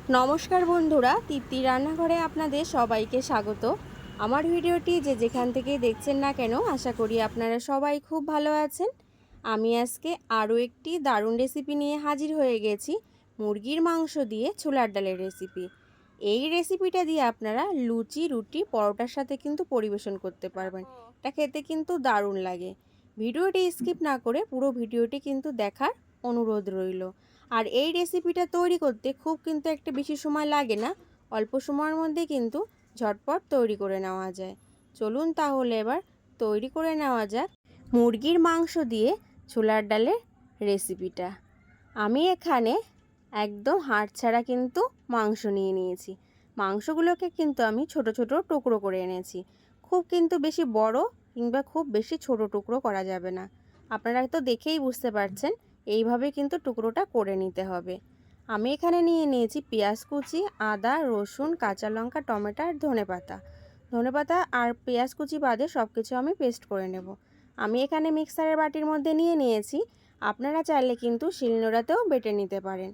নমস্কার বন্ধুরা, তৃপ্তি রান্নাঘরে আপনাদের সবাইকে স্বাগত। আমার ভিডিওটি যে যেখান থেকে দেখছেন না কেন, আশা করি আপনারা সবাই খুব ভালো আছেন। আমি আজকে আরও একটি দারুণ রেসিপি নিয়ে হাজির হয়ে গেছি। মুরগির মাংস দিয়ে ছোলার ডালের রেসিপি। এই রেসিপিটা দিয়ে আপনারা লুচি, রুটি, পরোটার সাথে কিন্তু পরিবেশন করতে পারবেন। এটা খেতে কিন্তু দারুণ লাগে। ভিডিওটি স্কিপ না করে পুরো ভিডিওটি কিন্তু দেখার অনুরোধ রইল। আর এই রেসিপিটা তৈরি করতে খুব কিন্তু একটা বেশি সময় লাগে না, অল্প সময়ের মধ্যে কিন্তু ঝটপট তৈরি করে নেওয়া যায়। চলুন তাহলে এবার তৈরি করে নেওয়া যাক মুরগির মাংস দিয়ে ছোলার ডালের রেসিপিটা। আমি এখানে একদম হাড় ছাড়া কিন্তু মাংস নিয়ে নিয়েছি। মাংসগুলোকে কিন্তু আমি ছোট ছোট টুকরো করে এনেছি। খুব কিন্তু বেশি বড় কিংবা খুব বেশি ছোট টুকরো করা যাবে না। আপনারা তো দেখেই বুঝতে পারছেন, এইভাবে কিন্তু টুকরোটা করে নিতে হবে। আমি এখানে নিয়ে নিয়েছি পেঁয়াজ কুচি, আদা, রসুন, কাঁচা লঙ্কা, টমেটো আর ধনেপাতা আর পেঁয়াজ কুচি বাদে সব কিছু আমি পেস্ট করে নেব। আমি এখানে মিক্সারের বাটির মধ্যে নিয়ে নিয়েছি। আপনারা চাইলে কিন্তু শিলনোড়াতেও বেটে নিতে পারেন।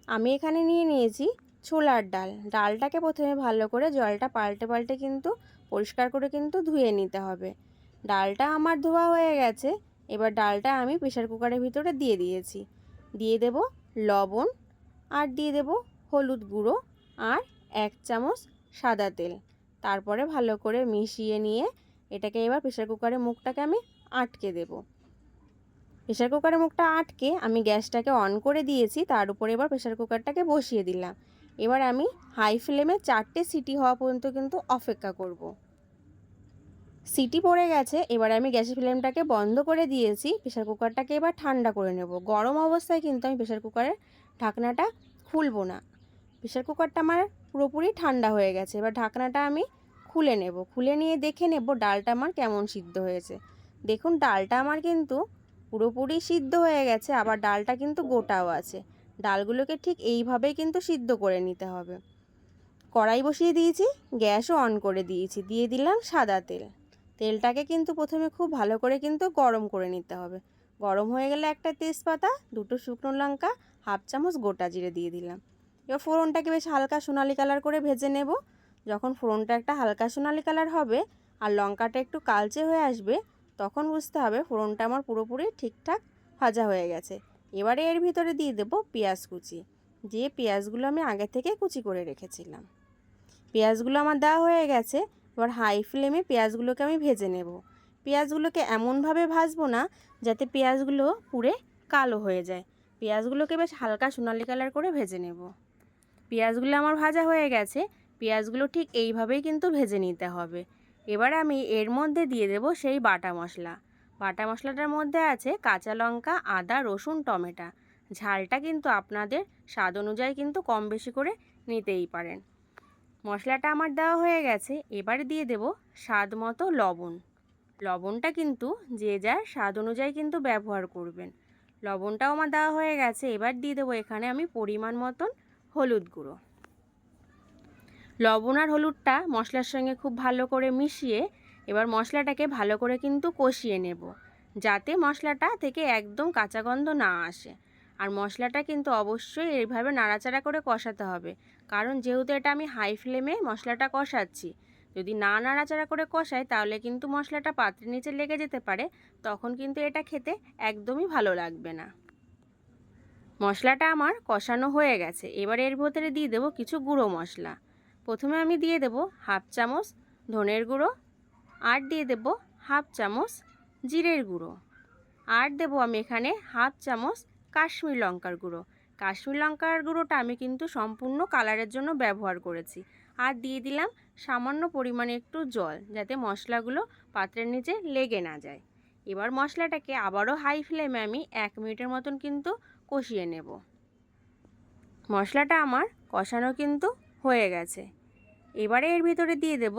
আমি এখানে নিয়ে নিয়েছি ছোলার ডাল। ডালটাকে প্রথমে ভালো করে জলটা পাল্টে পাল্টে কিন্তু পরিষ্কার করে কিন্তু ধুয়ে নিতে হবে। ডালটা আমার ধোয়া হয়ে গেছে। এবার ডালটা আমি প্রেসার কুকারের ভিতরে দিয়ে দিয়েছি। দিয়ে দেব লবণ আর দিয়ে দেব হলুদ গুঁড়ো আর 1 চামচ সাদা তেল। তারপরে ভালো করে মিশিয়ে নিয়ে এটাকে এবার প্রেসার কুকারের মুখটাকে আমি আটকে দেব। প্রেসার কুকারের মুখটা আটকে আমি গ্যাসটাকে অন করে দিয়েছি। তার উপরে এবার প্রেসার কুকারটাকে বসিয়ে দিলাম। এবার আমি হাই ফ্লেমে 4টে সিটি হওয়া পর্যন্ত কিন্তু অপেক্ষা করব। সিটি পড়ে গেছে। এবার আমি গ্যাসের ফ্লেমটাকে বন্ধ করে দিয়েছি। প্রেসার কুকারটাকে এবার ঠান্ডা করে নেব। গরম অবস্থায় কিন্তু আমি প্রেসার কুকারের ঢাকনাটা খুলব না। প্রেসার কুকারটা আমার পুরোপুরি ঠান্ডা হয়ে গেছে। এবার ঢাকনাটা আমি খুলে নেব। খুলে নিয়ে দেখে নেব ডালটা আমার কেমন সিদ্ধ হয়েছে। দেখুন, ডালটা আমার কিন্তু পুরোপুরি সিদ্ধ হয়ে গেছে, আবার ডালটা কিন্তু গোটাও আছে। ডালগুলোকে ঠিক এইভাবেই কিন্তু সিদ্ধ করে নিতে হবে। কড়াই বসিয়ে দিয়েছি, গ্যাসও অন করে দিয়েছি, দিয়ে দিলাম সাদা তেল। তেলটাকে কিন্তু প্রথমে খুব ভালো করে কিন্তু গরম করে নিতে হবে। গরম হয়ে গেলে একটা তেজপাতা, 2টো শুকনো লঙ্কা, 1/2 চামচ গোটা জিরে দিয়ে দিলাম। এবার ফোড়নটাকে বেশ হালকা সোনালি কালার করে ভেজে নেব। যখন ফোড়নটা একটা হালকা সোনালি কালার হবে আর লঙ্কাটা একটু কালচে হয়ে আসবে, তখন বুঝতে হবে ফোড়নটা আমার পুরোপুরি ঠিকঠাক ভাজা হয়ে গেছে। এবারে এর ভিতরে দিয়ে দেব পেঁয়াজ কুচি, যে পেঁয়াজগুলো আমি আগে থেকে কুচি করে রেখেছিলাম। পেঁয়াজগুলো আমার দেওয়া হয়ে গেছে। এবার হাই ফ্লেমে পেঁয়াজগুলোকে আমি ভেজে নেব। পেঁয়াজগুলোকে এমনভাবে ভাজবো না যাতে পেঁয়াজগুলো পুড়ে কালো হয়ে যায়। পেঁয়াজগুলোকে বেশ হালকা সোনালি কালার করে ভেজে নেব। পেঁয়াজগুলো আমার ভাজা হয়ে গেছে। পেঁয়াজগুলো ঠিক এইভাবেই কিন্তু ভেজে নিতে হবে। এবার আমি এর মধ্যে দিয়ে দেব সেই বাটা মশলা। বাটা মশলাটার মধ্যে আছে কাঁচা লঙ্কা, আদা, রসুন, টমেটো। ঝালটা কিন্তু আপনাদের স্বাদ অনুযায়ী কিন্তু কম বেশি করে নিতেই পারেন। মশলাটা আমার দেওয়া হয়ে গেছে। এবারে দিয়ে দেব স্বাদ মতো লবণ। লবণটা কিন্তু যে যার স্বাদ অনুযায়ী কিন্তু ব্যবহার করবেন। লবণটাও আমার দেওয়া হয়ে গেছে। এবার দিয়ে দেবো এখানে আমি পরিমাণ মতন হলুদ গুঁড়ো। লবণ আর হলুদটা মশলার সঙ্গে খুব ভালো করে মিশিয়ে এবার মশলাটাকে ভালো করে কিন্তু কষিয়ে নেব, যাতে মশলাটা থেকে একদম কাঁচা গন্ধ না আসে। আর মশলাটা কিন্তু অবশ্যই এইভাবে নাড়াচাড়া করে কষাতে হবে, কারণ যেহেতু এটা আমি হাই ফ্লেমে মশলাটা কষাচ্ছি। যদি না নাড়াচাড়া করে কষাই তাহলে কিন্তু মশলাটা পাত্রের নিচে লেগে যেতে পারে, তখন কিন্তু এটা খেতে একদমই ভালো লাগবে না। মশলাটা আমার কষানো হয়ে গেছে। এবার এর ভিতরে দিয়ে দেবো কিছু গুঁড়ো মশলা। প্রথমে আমি দিয়ে দেব 1/2 চামচ ধনের গুঁড়ো, আর দিয়ে দেব 1/2 চামচ জিরের গুঁড়ো, আর দেবো আমি এখানে 1/2 চামচ কাশ্মীর লঙ্কার গুঁড়ো। কাশ্মীর লঙ্কার গুঁড়োটা আমি কিন্তু সম্পূর্ণ কালারের জন্য ব্যবহার করেছি। আর দিয়ে দিলাম সামান্য পরিমাণে একটু জল, যাতে মশলাগুলো পাত্রের নিচে লেগে না যায়। এবার মশলাটাকে আবারও হাই ফ্লেমে আমি 1 মিনিটের মতন কিন্তু কষিয়ে নেব। মশলাটা আমার কষানো কিন্তু হয়ে গেছে। এবারে এর ভিতরে দিয়ে দেব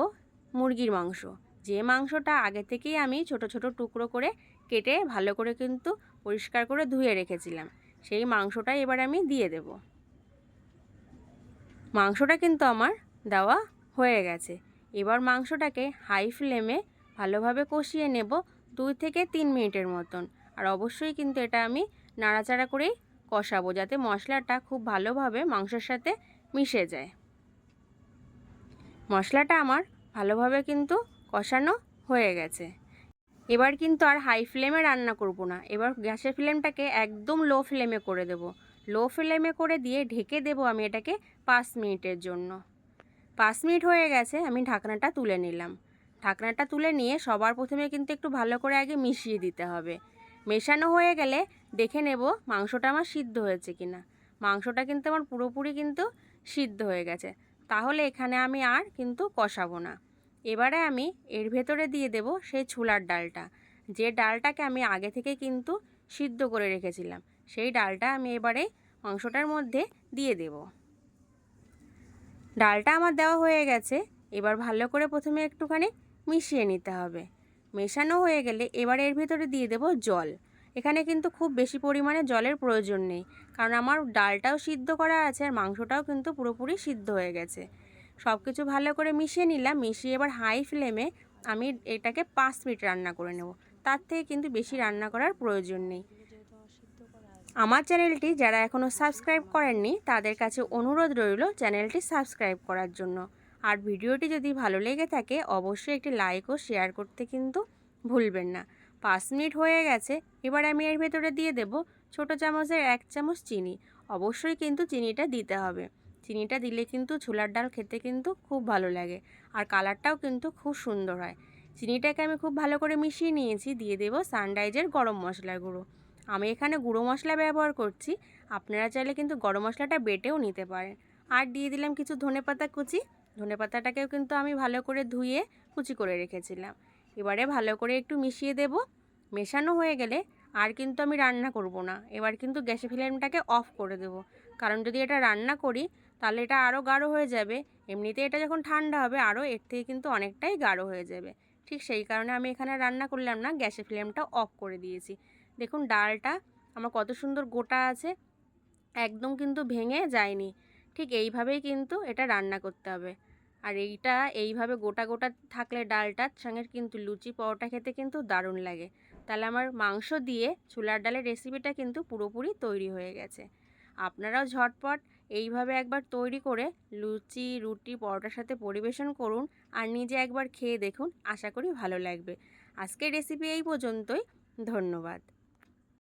মুরগির মাংস, যে মাংসটা আগে থেকেই আমি ছোট ছোট টুকরো করে কেটে ভালো করে কিন্তু পরিষ্কার করে ধুয়ে রেখেছিলাম। সেই মাংসটা এবার আমি দিয়ে দেব। মাংসটা কিন্তু আমার দেওয়া হয়ে গেছে। এবার মাংসটাকে হাই ফ্লেমে ভালোভাবে কষিয়ে নেব 2 থেকে 3 মিনিটের মতন। আর অবশ্যই কিন্তু এটা আমি নাড়াচাড়া করেই কষাবো, যাতে মশলাটা খুব ভালোভাবে মাংসের সাথে মিশে যায়। মশলাটা আমার ভালোভাবে কিন্তু কষানো হয়ে গেছে। এবার কিন্তু আর হাই ফ্লেমে রান্না করব না, এবার গ্যাসের ফ্লেমটাকে একদম লো ফ্লেমে করে দেব। লো ফ্লেমে করে দিয়ে ঢেকে দেব আমি এটাকে 5 মিনিটের জন্য। 5 মিনিট হয়ে গেছে, আমি ঢাকনাটা তুলে নিলাম। ঢাকনাটা তুলে নিয়ে সবার প্রথমে কিন্তু একটু ভালো করে আগে মিশিয়ে দিতে হবে। মেশানো হয়ে গেলে দেখে নেব মাংসটা আমার সিদ্ধ হয়েছে কিনা। মাংসটা কিন্তু আমার পুরোপুরি কিন্তু সিদ্ধ হয়ে গেছে। তাহলে এখানে আমি আর কিন্তু কষাবো না। এবারে আমি এর ভেতরে দিয়ে দেব সেই ছোলার ডালটা, যে ডালটাকে আমি আগে থেকে কিন্তু সিদ্ধ করে রেখেছিলাম। সেই ডালটা আমি এবারে মাংসটার মধ্যে দিয়ে দেব। ডালটা আমার দেওয়া হয়ে গেছে। এবার ভালো করে প্রথমে একটুখানি মিশিয়ে নিতে হবে। মেশানো হয়ে গেলে এবার এর ভিতরে দিয়ে দেব জল। এখানে কিন্তু খুব বেশি পরিমাণে জলের প্রয়োজন নেই, কারণ আমার ডালটাও সিদ্ধ করা আছে আর মাংসটাও কিন্তু পুরোপুরি সিদ্ধ হয়ে গেছে। সব কিছু ভালো করে মিশিয়ে নিলাম। মিশিয়ে এবার হাই ফ্লেমে আমি এটাকে 5 মিনিট রান্না করে নেব। তার থেকে কিন্তু বেশি রান্না করার প্রয়োজন নেই। আমার চ্যানেলটি যারা এখনও সাবস্ক্রাইব করেননি তাদের কাছে অনুরোধ রইল চ্যানেলটি সাবস্ক্রাইব করার জন্য। আর ভিডিওটি যদি ভালো লেগে থাকে অবশ্যই একটি লাইক ও শেয়ার করতে কিন্তু ভুলবেন না। 5 মিনিট হয়ে গেছে। এবার আমি এর ভেতরে দিয়ে দেব ছোটো চামচের 1 চামচ চিনি। অবশ্যই কিন্তু চিনিটা দিতে হবে। চিনিটা দিলে কিন্তু ছোলার ডাল খেতে কিন্তু খুব ভালো লাগে আর কালারটাও কিন্তু খুব সুন্দর হয়। চিনিটাকে আমি খুব ভালো করে মিশিয়ে নিয়েছি। দিয়ে দেব সানরাইজের গরম মশলার গুঁড়ো। আমি এখানে গুঁড়ো মশলা ব্যবহার করছি, আপনারা চাইলে কিন্তু গরম মশলাটা বেটেও নিতে পারেন। আর দিয়ে দিলাম কিছু ধনেপাতা কুচি। ধনেপাতাটাকেও কিন্তু আমি ভালো করে ধুয়ে কুচি করে রেখেছিলাম। এবারে ভালো করে একটু মিশিয়ে দেব। মেশানো হয়ে গেলে আর কিন্তু আমি রান্না করব না। এবার কিন্তু গ্যাসের ফ্লেমটাকে অফ করে দেব, কারণ যদি এটা রান্না করি তাহলে এটা আরও গাঢ় হয়ে যাবে। এমনিতে এটা যখন ঠান্ডা হবে আরও এর থেকে কিন্তু অনেকটাই গাঢ় হয়ে যাবে। ঠিক সেই কারণে আমি এখানে রান্না করলাম না, গ্যাসের ফ্লেমটা অফ করে দিয়েছি। দেখুন ডালটা আমার কত সুন্দর গোটা আছে, একদম কিন্তু ভেঙে যায়নি। ঠিক এইভাবেই কিন্তু এটা রান্না করতে হবে। আর এইভাবে গোটা গোটা থাকলে ডালটার সঙ্গে কিন্তু লুচি পরোটা খেতে কিন্তু দারুণ লাগে। তাহলে আমার মাংস দিয়ে ছোলার ডালের রেসিপিটা কিন্তু পুরোপুরি তৈরি হয়ে গেছে। আপনারাও ঝটপট এইভাবে একবার তৈরি করে লুচি, রুটি, পরোটার সাথে পরিবেশন করুন আর নিজে একবার খেয়ে দেখুন, আশা করি ভালো লাগবে। আজকের রেসিপি এই পর্যন্তই। ধন্যবাদ।